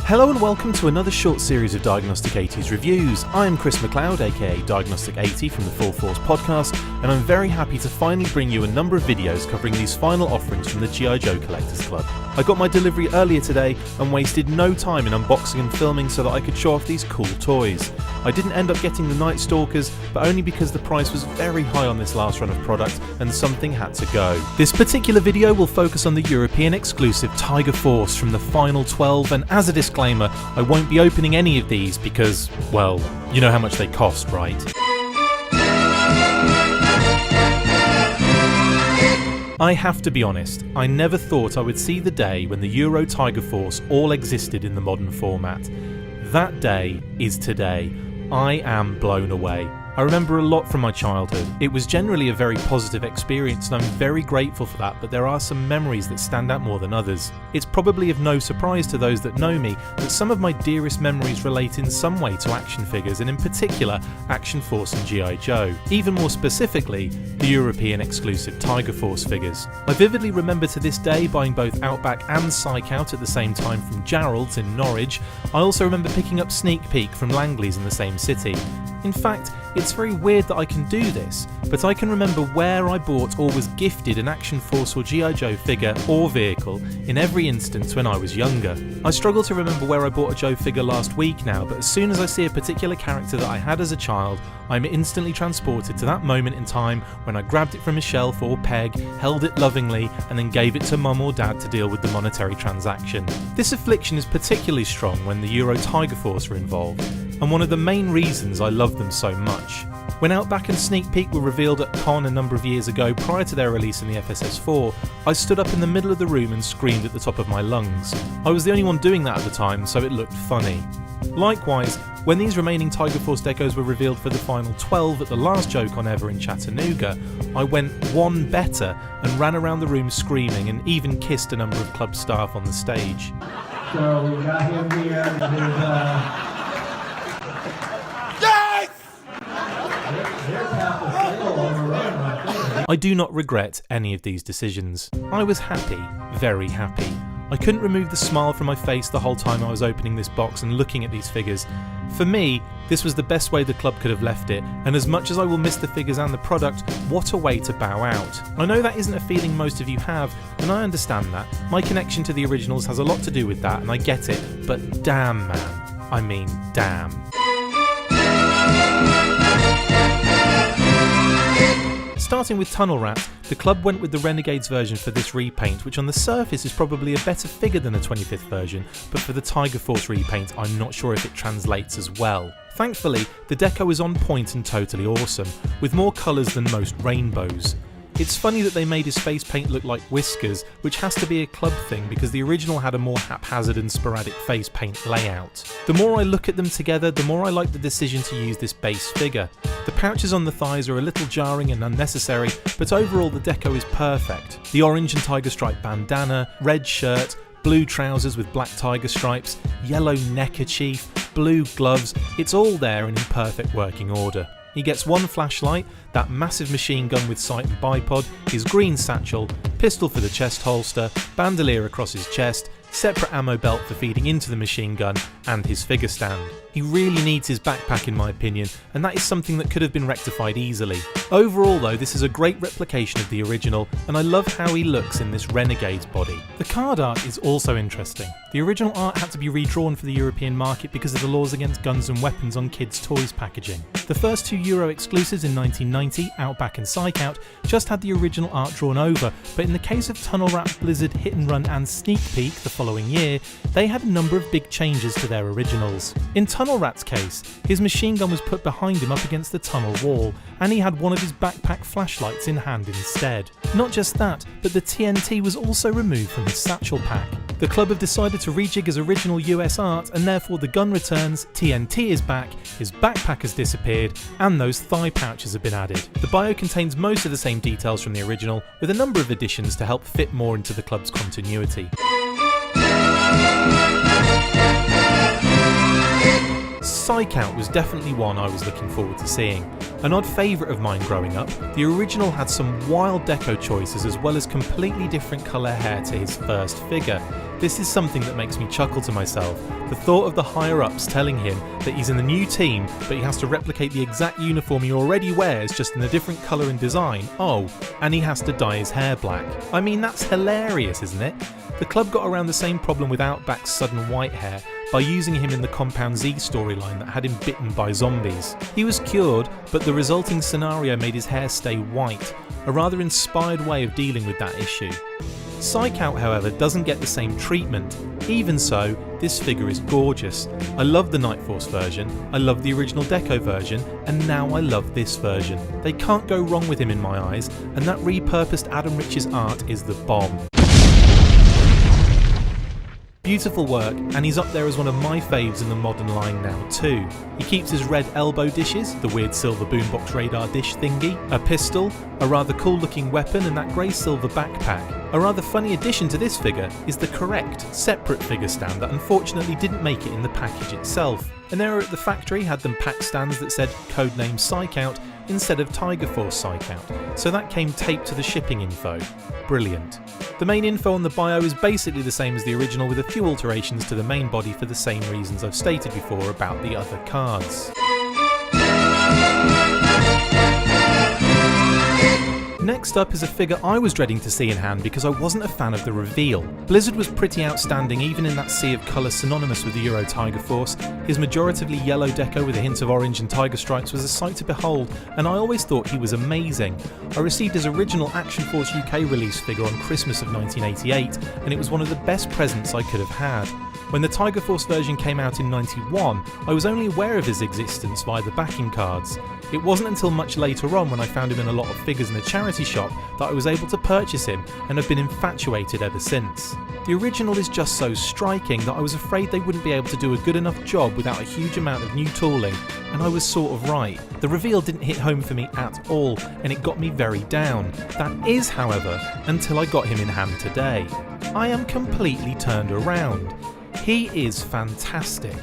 Hello and welcome to another short series of Diagnostik80's reviews. I'm Chris McLeod, aka Diagnostik80 from the Full Force podcast, and I'm very happy to finally bring you a number of videos covering these final offerings from the Gijcc Collectors Club. I got my delivery earlier today and wasted no time in unboxing and filming so that I could show off these cool toys. I didn't end up getting the Night Stalkers, but only because the price was very high on this last run of product and something had to go. This particular video will focus on the European exclusive Tiger Force from the final 12, and as a disclaimer, I won't be opening any of these because, well, you know how much they cost, right? I have to be honest, I never thought I would see the day when the Euro Tiger Force all existed in the modern format. That day is today. I am blown away. I remember a lot from my childhood. It was generally a very positive experience and I'm very grateful for that, but there are some memories that stand out more than others. It's probably of no surprise to those that know me that some of my dearest memories relate in some way to action figures, and in particular Action Force and G.I. Joe. Even more specifically, the European exclusive Tiger Force figures. I vividly remember to this day buying both Outback and Psych Out at the same time from Gerald's in Norwich. I also remember picking up Sneak Peek from Langley's in the same city. In fact, it's very weird that I can do this, but I can remember where I bought or was gifted an Action Force or G.I. Joe figure or vehicle in every instance when I was younger. I struggle to remember where I bought a Joe figure last week now, but as soon as I see a particular character that I had as a child, I'm instantly transported to that moment in time when I grabbed it from a shelf or peg, held it lovingly, and then gave it to mum or dad to deal with the monetary transaction. This affliction is particularly strong when the Euro Tiger Force are involved, and one of the main reasons I love them so much. When Outback and Sneak Peek were revealed at Con a number of years ago prior to their release in the FSS4, I stood up in the middle of the room and screamed at the top of my lungs. I was the only one doing that at the time, so it looked funny. Likewise, when these remaining Tiger Force decos were revealed for the final 12 at the last JoeCon ever in Chattanooga, I went one better and ran around the room screaming and even kissed a number of club staff on the stage. So we got him here, and there's I do not regret any of these decisions. I was happy, very happy. I couldn't remove the smile from my face the whole time I was opening this box and looking at these figures. For me, this was the best way the club could have left it, and as much as I will miss the figures and the product, what a way to bow out. I know that isn't a feeling most of you have, and I understand that. My connection to the originals has a lot to do with that, and I get it, but damn man. I mean, damn. Starting with Tunnel Rat, the club went with the Renegades version for this repaint, which on the surface is probably a better figure than the 25th version, but for the Tiger Force repaint I'm not sure if it translates as well. Thankfully, the deco is on point and totally awesome, with more colours than most rainbows. It's funny that they made his face paint look like whiskers, which has to be a club thing because the original had a more haphazard and sporadic face paint layout. The more I look at them together, the more I like the decision to use this base figure. The pouches on the thighs are a little jarring and unnecessary, but overall the deco is perfect. The orange and tiger stripe bandana, red shirt, blue trousers with black tiger stripes, yellow neckerchief, blue gloves, it's all there and in perfect working order. He gets one flashlight, that massive machine gun with sight and bipod, his green satchel, pistol for the chest holster, bandolier across his chest, separate ammo belt for feeding into the machine gun, and his figure stand. He really needs his backpack in my opinion, and that is something that could have been rectified easily. Overall though, this is a great replication of the original, and I love how he looks in this Renegade's body. The card art is also interesting. The original art had to be redrawn for the European market because of the laws against guns and weapons on kids' toys packaging. The first two Euro exclusives in 1990, Outback and Psych Out, just had the original art drawn over, but in the case of Tunnel Rat, Blizzard, Hit and Run and Sneak Peek the following year, they had a number of big changes to their originals. In Tunnel Rat's case, his machine gun was put behind him up against the tunnel wall, and he had one of his backpack flashlights in hand instead. Not just that, but the TNT was also removed from his satchel pack. The club have decided to rejig his original US art, and therefore the gun returns, TNT is back, his backpack has disappeared, and those thigh pouches have been added. The bio contains most of the same details from the original, with a number of additions to help fit more into the club's continuity. Psych Out was definitely one I was looking forward to seeing. An odd favourite of mine growing up, the original had some wild deco choices as well as completely different colour hair to his first figure. This is something that makes me chuckle to myself. The thought of the higher-ups telling him that he's in the new team but he has to replicate the exact uniform he already wears just in a different colour and design. Oh, and he has to dye his hair black. I mean, that's hilarious, isn't it? The club got around the same problem with Outback's sudden white hair by using him in the Compound Z storyline that had him bitten by zombies. He was cured, but the resulting scenario made his hair stay white, a rather inspired way of dealing with that issue. Psych Out, however, doesn't get the same treatment. Even so, this figure is gorgeous. I love the Night Force version, I love the original Deco version, and now I love this version. They can't go wrong with him in my eyes, and that repurposed Adam Rich's art is the bomb. Beautiful work, and he's up there as one of my faves in the modern line now too. He keeps his red elbow dishes, the weird silver boombox radar dish thingy, a pistol, a rather cool looking weapon, and that grey silver backpack. A rather funny addition to this figure is the correct, separate figure stand that unfortunately didn't make it in the package itself. An error at the factory had them pack stands that said codename Psych Out instead of Tiger Force Psych Out, so that came taped to the shipping info. Brilliant. The main info on the bio is basically the same as the original with a few alterations to the main body for the same reasons I've stated before about the other cards. Next up is a figure I was dreading to see in hand because I wasn't a fan of the reveal. Blizzard was pretty outstanding even in that sea of colour synonymous with the Euro Tiger Force. His majoratively yellow deco with a hint of orange and tiger stripes was a sight to behold, and I always thought he was amazing. I received his original Action Force UK release figure on Christmas of 1988, and it was one of the best presents I could have had. When the Tiger Force version came out in '91, I was only aware of his existence via the backing cards. It wasn't until much later on when I found him in a lot of figures in a charity shop that I was able to purchase him and have been infatuated ever since. The original is just so striking that I was afraid they wouldn't be able to do a good enough job without a huge amount of new tooling, and I was sort of right. The reveal didn't hit home for me at all, and it got me very down. That is, however, until I got him in hand today. I am completely turned around. He is fantastic.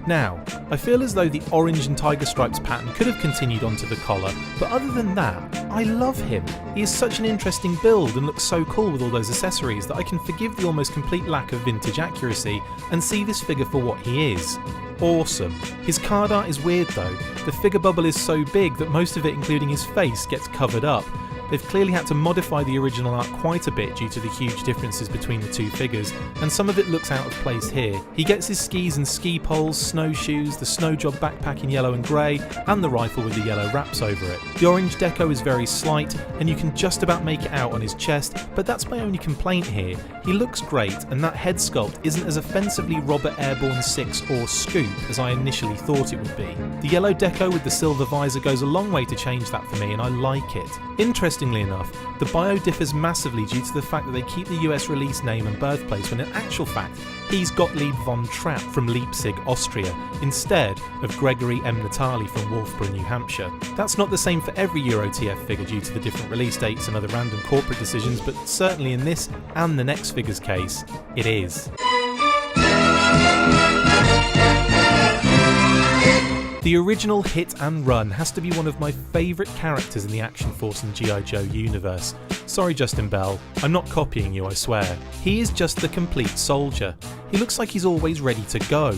Now, I feel as though the orange and tiger stripes pattern could have continued onto the collar, but other than that, I love him. He is such an interesting build and looks so cool with all those accessories that I can forgive the almost complete lack of vintage accuracy and see this figure for what he is. Awesome. His card art is weird though. The figure bubble is so big that most of it, including his face, gets covered up. They've clearly had to modify the original art quite a bit due to the huge differences between the two figures, and some of it looks out of place here. He gets his skis and ski poles, snowshoes, the snow job backpack in yellow and grey, and the rifle with the yellow wraps over it. The orange deco is very slight, and you can just about make it out on his chest, but that's my only complaint here. He looks great, and that head sculpt isn't as offensively Robert Airborne 6 or Scoop as I initially thought it would be. The yellow deco with the silver visor goes a long way to change that for me, and I like it. Interestingly enough, the bio differs massively due to the fact that they keep the US release name and birthplace when in actual fact he's Gottlieb von Trapp from Leipzig, Austria, instead of Gregory M. Natali from Wolfboro, New Hampshire. That's not the same for every Euro TF figure due to the different release dates and other random corporate decisions, but certainly in this and the next figure's case, it is. The original Hit and Run has to be one of my favourite characters in the Action Force and G.I. Joe universe. Sorry Justin Bell, I'm not copying you, I swear. He is just the complete soldier. He looks like he's always ready to go.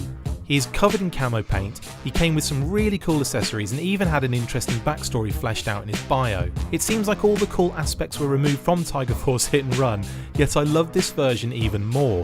He is covered in camo paint, he came with some really cool accessories and even had an interesting backstory fleshed out in his bio. It seems like all the cool aspects were removed from Tiger Force Hit and Run, yet I love this version even more.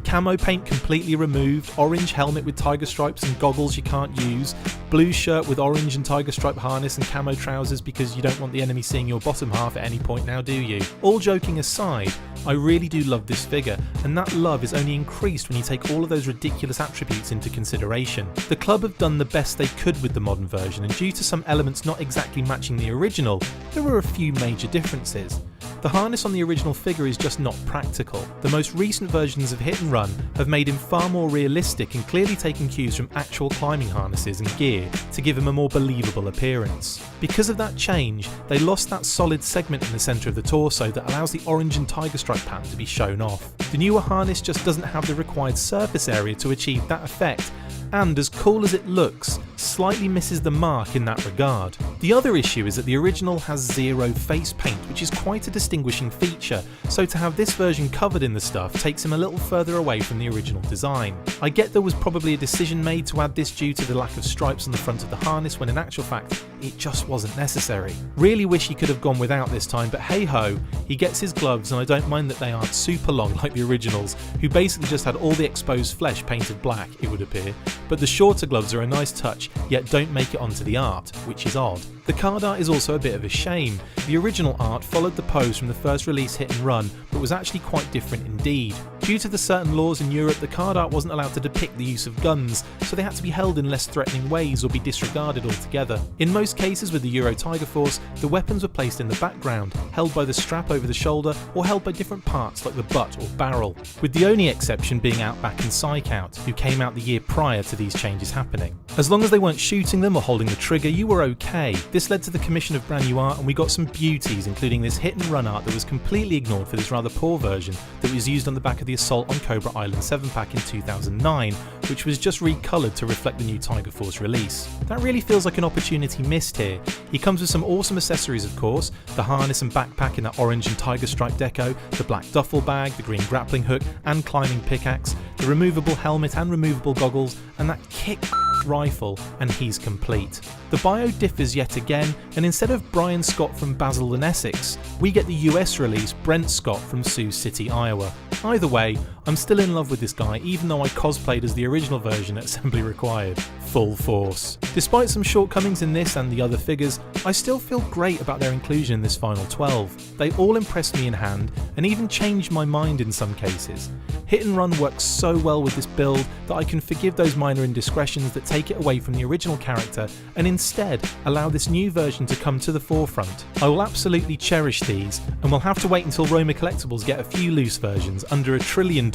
Camo paint completely removed, orange helmet with tiger stripes and goggles you can't use, blue shirt with orange and tiger stripe harness and camo trousers because you don't want the enemy seeing your bottom half at any point now, do you? All joking aside, I really do love this figure, and that love is only increased when you take all of those ridiculous attributes into consideration. The club have done the best they could with the modern version, and due to some elements not exactly matching the original, there were a few major differences. The harness on the original figure is just not practical. The most recent versions of Hit and Run have made him far more realistic and clearly taken cues from actual climbing harnesses and gear to give him a more believable appearance. Because of that change, they lost that solid segment in the centre of the torso that allows the orange and tiger stripe pattern to be shown off. The newer harness just doesn't have the required surface area to achieve that effect, and as cool as it looks, slightly misses the mark in that regard. The other issue is that the original has zero face paint, which is quite a distinguishing feature, so to have this version covered in the stuff takes him a little further away from the original design. I get there was probably a decision made to add this due to the lack of stripes on the front of the harness, when in actual fact it just wasn't necessary. Really wish he could have gone without this time, but hey ho, he gets his gloves, and I don't mind that they aren't super long like the originals, who basically just had all the exposed flesh painted black, it would appear, but the shorter gloves are a nice touch, yet don't make it onto the art, which is odd. The card art is also a bit of a shame. The original art followed the pose from the first release Hit and Run, but was actually quite different indeed. Due to the certain laws in Europe, the card art wasn't allowed to depict the use of guns, so they had to be held in less threatening ways or be disregarded altogether. In most cases with the Euro Tiger Force, the weapons were placed in the background, held by the strap over the shoulder, or held by different parts like the butt or barrel, with the only exception being Outback and Psych Out, who came out the year prior to these changes happening. As long as they weren't shooting them or holding the trigger, you were okay. This led to the commission of brand new art, and we got some beauties, including this Hit and Run art that was completely ignored for this rather poor version that was used on the back of the Assault on Cobra Island 7-pack in 2009, which was just recoloured to reflect the new Tiger Force release. That really feels like an opportunity missed here. He comes with some awesome accessories of course, the harness and backpack in that orange and tiger stripe deco, the black duffel bag, the green grappling hook and climbing pickaxe, the removable helmet and removable goggles, and that kick rifle, and he's complete. The bio differs yet again, and instead of Brian Scott from Basel and Essex, we get the US release Brent Scott from Sioux City, Iowa. Either way, I'm still in love with this guy, even though I cosplayed as the original version at Assembly Required. Full force. Despite some shortcomings in this and the other figures, I still feel great about their inclusion in this final 12. They all impressed me in hand, and even changed my mind in some cases. Hit and Run works so well with this build that I can forgive those minor indiscretions that take it away from the original character, and instead allow this new version to come to the forefront. I will absolutely cherish these, and we'll have to wait until Roma Collectibles get a few loose versions under $1 trillion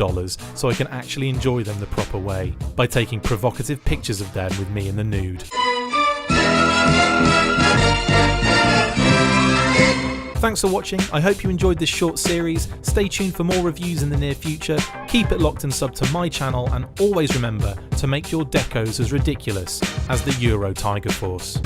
so I can actually enjoy them the proper way, by taking provocative pictures of them with me in the nude. Thanks for watching, I hope you enjoyed this short series. Stay tuned for more reviews in the near future, keep it locked and sub to my channel, and always remember to make your decos as ridiculous as the Euro Tiger Force.